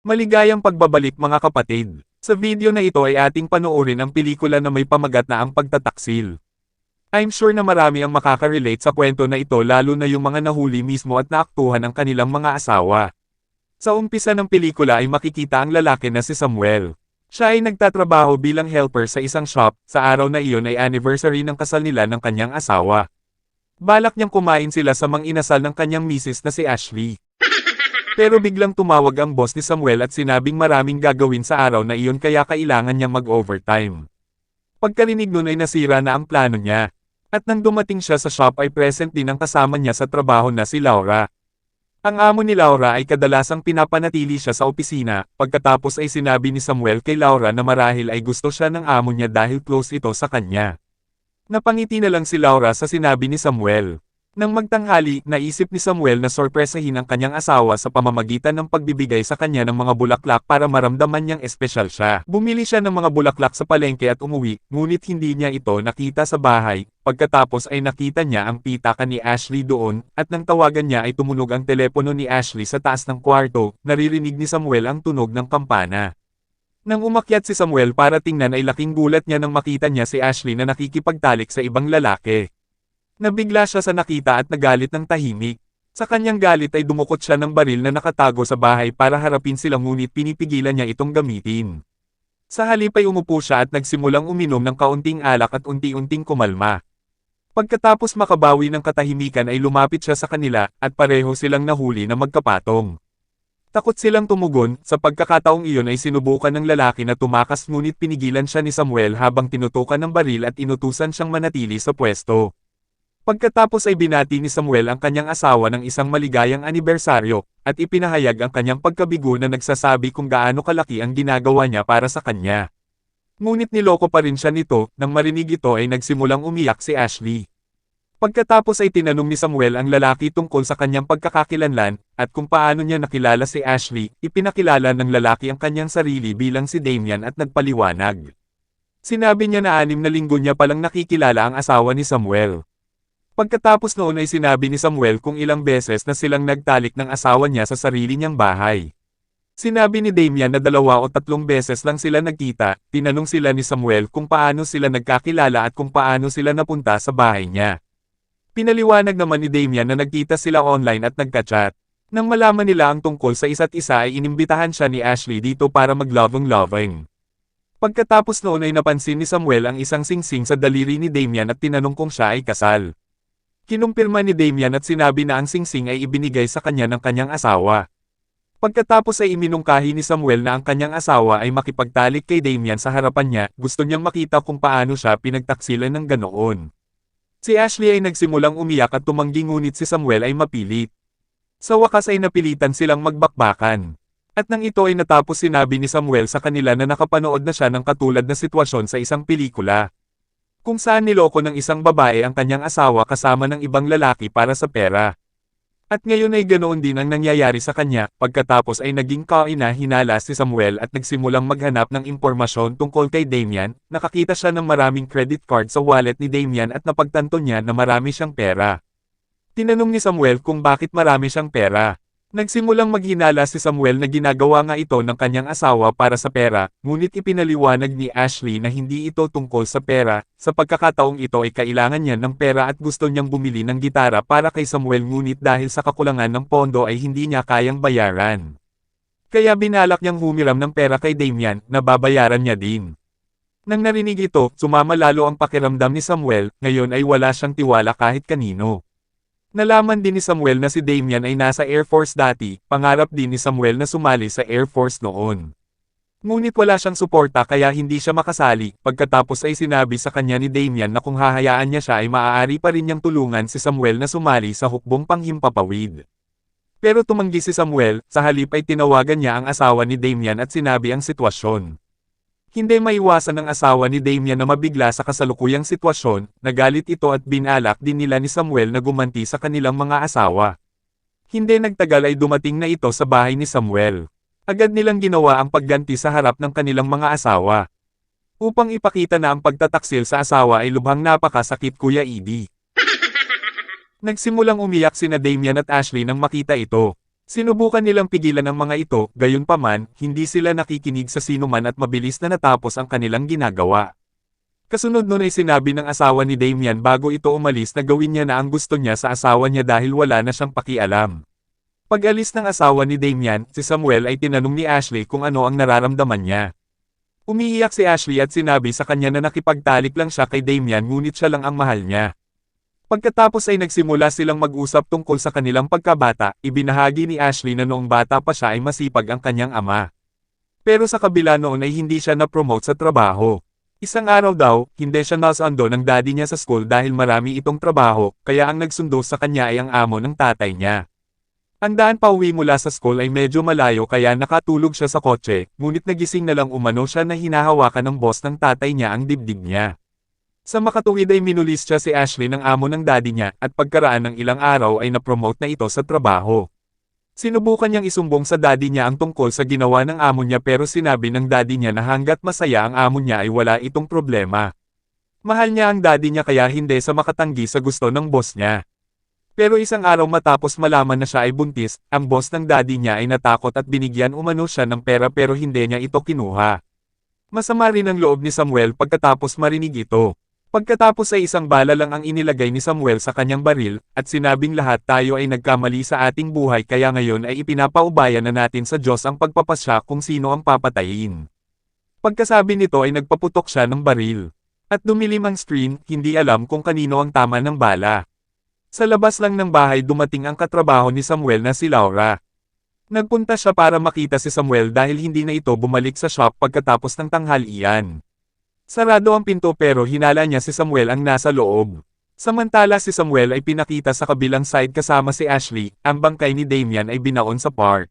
Maligayang pagbabalik mga kapatid. Sa video na ito ay ating panoorin ang pelikula na may pamagat na ang pagtataksil. I'm sure na marami ang makaka-relate sa kwento na ito lalo na yung mga nahuli mismo at naaktuhan ng kanilang mga asawa. Sa umpisa ng pelikula ay makikita ang lalaki na si Samuel. Siya ay nagtatrabaho bilang helper sa isang shop, sa araw na iyon ay anniversary ng kasal nila ng kanyang asawa. Balak niyang kumain sila sa mang-inasal ng kanyang misis na si Ashley. Pero biglang tumawag ang boss ni Samuel at sinabing maraming gagawin sa araw na iyon kaya kailangan niyang mag-overtime. Pagkarinig nun ay nasira na ang plano niya. At nang dumating siya sa shop ay present din ang kasama niya sa trabaho na si Laura. Ang amo ni Laura ay kadalasang pinapanatili siya sa opisina, pagkatapos ay sinabi ni Samuel kay Laura na marahil ay gusto siya ng amo niya dahil close ito sa kanya. Napangiti na lang si Laura sa sinabi ni Samuel. Nang magtanghali, naisip ni Samuel na sorpresahin ang kanyang asawa sa pamamagitan ng pagbibigay sa kanya ng mga bulaklak para maramdaman niyang espesyal siya. Bumili siya ng mga bulaklak sa palengke at umuwi, ngunit hindi niya ito nakita sa bahay. Pagkatapos ay nakita niya ang pitaka ni Ashley doon, at nang tawagan niya ay tumunog ang telepono ni Ashley sa taas ng kwarto, naririnig ni Samuel ang tunog ng kampana. Nang umakyat si Samuel para tingnan ay laking gulat niya nang makita niya si Ashley na nakikipagtalik sa ibang lalaki. Nabigla siya sa nakita at nagalit ng tahimik. Sa kanyang galit ay dumukot siya ng baril na nakatago sa bahay para harapin sila ngunit pinipigilan niya itong gamitin. Sa halip ay umupo siya at nagsimulang uminom ng kaunting alak at unti-unting kumalma. Pagkatapos makabawi ng katahimikan ay lumapit siya sa kanila at pareho silang nahuli na magkapatong. Takot silang tumugon, sa pagkakataong iyon ay sinubukan ng lalaki na tumakas ngunit pinigilan siya ni Samuel habang tinutukan ng baril at inutusan siyang manatili sa pwesto. Pagkatapos ay binati ni Samuel ang kanyang asawa ng isang maligayang anibersaryo, at ipinahayag ang kanyang pagkabigo na nagsasabi kung gaano kalaki ang ginagawa niya para sa kanya. Ngunit niloko pa rin siya nito, nang marinig ito ay nagsimulang umiyak si Ashley. Pagkatapos ay tinanong ni Samuel ang lalaki tungkol sa kanyang pagkakakilanlan, at kung paano niya nakilala si Ashley, ipinakilala ng lalaki ang kanyang sarili bilang si Damian at nagpaliwanag. Sinabi niya na 6 na linggo niya palang nakikilala ang asawa ni Samuel. Pagkatapos noon ay sinabi ni Samuel kung ilang beses na silang nagtalik ng asawa niya sa sarili niyang bahay. Sinabi ni Damian na 2 o 3 beses lang sila nagkita, tinanong sila ni Samuel kung paano sila nagkakilala at kung paano sila napunta sa bahay niya. Pinaliwanag naman ni Damian na nagkita sila online at nagka-chat. Nang malaman nila ang tungkol sa isa't isa ay inimbitahan siya ni Ashley dito para mag-loving-loving. Pagkatapos noon ay napansin ni Samuel ang isang singsing sa daliri ni Damian at tinanong kung siya ay kasal. Kinumpirma ni Damian at sinabi na ang singsing ay ibinigay sa kanya ng kanyang asawa. Pagkatapos ay iminungkahi ni Samuel na ang kanyang asawa ay makipagtalik kay Damian sa harapan niya, gusto niyang makita kung paano siya pinagtaksilan ng ganoon. Si Ashley ay nagsimulang umiyak at tumanggi ngunit si Samuel ay mapilit. Sa wakas ay napilitan silang magbakbakan. At nang ito ay natapos sinabi ni Samuel sa kanila na nakapanood na siya ng katulad na sitwasyon sa isang pelikula. Kung saan niloko ng isang babae ang kanyang asawa kasama ng ibang lalaki para sa pera. At ngayon ay ganoon din ang nangyayari sa kanya, pagkatapos ay naging kaina-hinala si Samuel at nagsimulang maghanap ng impormasyon tungkol kay Damian, nakakita siya ng maraming credit card sa wallet ni Damian at napagtanto niya na marami siyang pera. Tinanong ni Samuel kung bakit marami siyang pera. Nagsimulang maghinala si Samuel na ginagawa nga ito ng kanyang asawa para sa pera, ngunit ipinaliwanag ni Ashley na hindi ito tungkol sa pera, sa pagkakataong ito ay kailangan niya ng pera at gusto niyang bumili ng gitara para kay Samuel ngunit dahil sa kakulangan ng pondo ay hindi niya kayang bayaran. Kaya binalak niyang humiram ng pera kay Damian, na babayaran niya din. Nang narinig ito, sumama lalo ang pakiramdam ni Samuel, ngayon ay wala siyang tiwala kahit kanino. Nalaman din ni Samuel na si Damian ay nasa Air Force dati, pangarap din ni Samuel na sumali sa Air Force noon. Ngunit wala siyang suporta kaya hindi siya makasali, pagkatapos ay sinabi sa kanya ni Damian na kung hahayaan niya siya ay maaari pa rin niyang tulungan si Samuel na sumali sa hukbong panghimpapawid. Pero tumanggi si Samuel, sa halip ay tinawagan niya ang asawa ni Damian at sinabi ang sitwasyon. Hindi maiwasan ng asawa ni Damian na mabigla sa kasalukuyang sitwasyon, nagalit ito at binalak din nila ni Samuel na gumanti sa kanilang mga asawa. Hindi nagtagal ay dumating na ito sa bahay ni Samuel. Agad nilang ginawa ang pagganti sa harap ng kanilang mga asawa. Upang ipakita na ang pagtataksil sa asawa ay lubhang napakasakit Kuya Edie. Nagsimulang umiyak sina Damian at Ashley nang makita ito. Sinubukan nilang pigilan ang mga ito, gayunpaman, hindi sila nakikinig sa sinuman at mabilis na natapos ang kanilang ginagawa. Kasunod nun ay sinabi ng asawa ni Damian bago ito umalis na gawin niya na ang gusto niya sa asawa niya dahil wala na siyang pakialam. Pag-alis ng asawa ni Damian, si Samuel ay tinanong ni Ashley kung ano ang nararamdaman niya. Umiiyak si Ashley at sinabi sa kanya na nakipagtalik lang siya kay Damian ngunit siya lang ang mahal niya. Pagkatapos ay nagsimula silang mag-usap tungkol sa kanilang pagkabata, ibinahagi ni Ashley na noong bata pa siya ay masipag ang kanyang ama. Pero sa kabila noon ay hindi siya na-promote sa trabaho. Isang araw daw, hindi siya nasundo ng daddy niya sa school dahil marami itong trabaho, kaya ang nagsundo sa kanya ay ang amo ng tatay niya. Ang daan pauwi mula sa school ay medyo malayo kaya nakatulog siya sa kotse, ngunit nagising na lang umano siya na hinahawakan ng boss ng tatay niya ang dibdib niya. Sa makatuwid ay minulis siya si Ashley ng amo ng daddy niya at pagkaraan ng ilang araw ay na-promote na ito sa trabaho. Sinubukan niyang isumbong sa daddy niya ang tungkol sa ginawa ng amo niya pero sinabi ng daddy niya na hanggat masaya ang amo niya ay wala itong problema. Mahal niya ang daddy niya kaya hindi sa makatanggi sa gusto ng boss niya. Pero isang araw matapos malaman na siya ay buntis, ang boss ng daddy niya ay natakot at binigyan umano siya ng pera pero hindi niya ito kinuha. Masama rin ang loob ni Samuel pagkatapos marinig ito. Pagkatapos ay isang bala lang ang inilagay ni Samuel sa kanyang baril, at sinabing lahat tayo ay nagkamali sa ating buhay kaya ngayon ay ipinapaubaya na natin sa Diyos ang pagpapasya kung sino ang papatayin. Pagkasabi nito ay nagpaputok siya ng baril. At dumilim ang screen, hindi alam kung kanino ang tama ng bala. Sa labas lang ng bahay dumating ang katrabaho ni Samuel na si Laura. Nagpunta siya para makita si Samuel dahil hindi na ito bumalik sa shop pagkatapos ng tanghalian. Sarado ang pinto pero hinala niya si Samuel ang nasa loob. Samantala si Samuel ay pinakita sa kabilang side kasama si Ashley, ang bangkay ni Damian ay binaon sa park.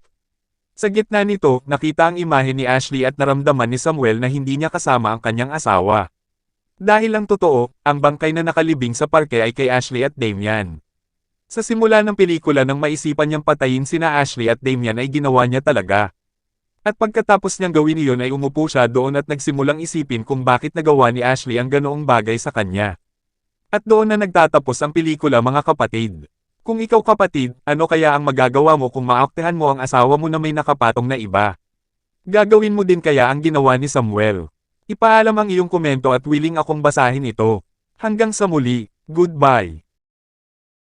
Sa gitna nito, nakita ang imahe ni Ashley at naramdaman ni Samuel na hindi niya kasama ang kanyang asawa. Dahil ang totoo, ang bangkay na nakalibing sa parke ay kay Ashley at Damian. Sa simula ng pelikula nang maisipan niyang patayin sina Ashley at Damian ay ginawa niya talaga. At pagkatapos niyang gawin iyon ay umupo siya doon at nagsimulang isipin kung bakit nagawa ni Ashley ang ganoong bagay sa kanya. At doon na nagtatapos ang pelikula mga kapatid. Kung ikaw kapatid, ano kaya ang magagawa mo kung maaktehan mo ang asawa mo na may nakapatong na iba? Gagawin mo din kaya ang ginawa ni Samuel? Ipaalam ang iyong komento at willing akong basahin ito. Hanggang sa muli, goodbye.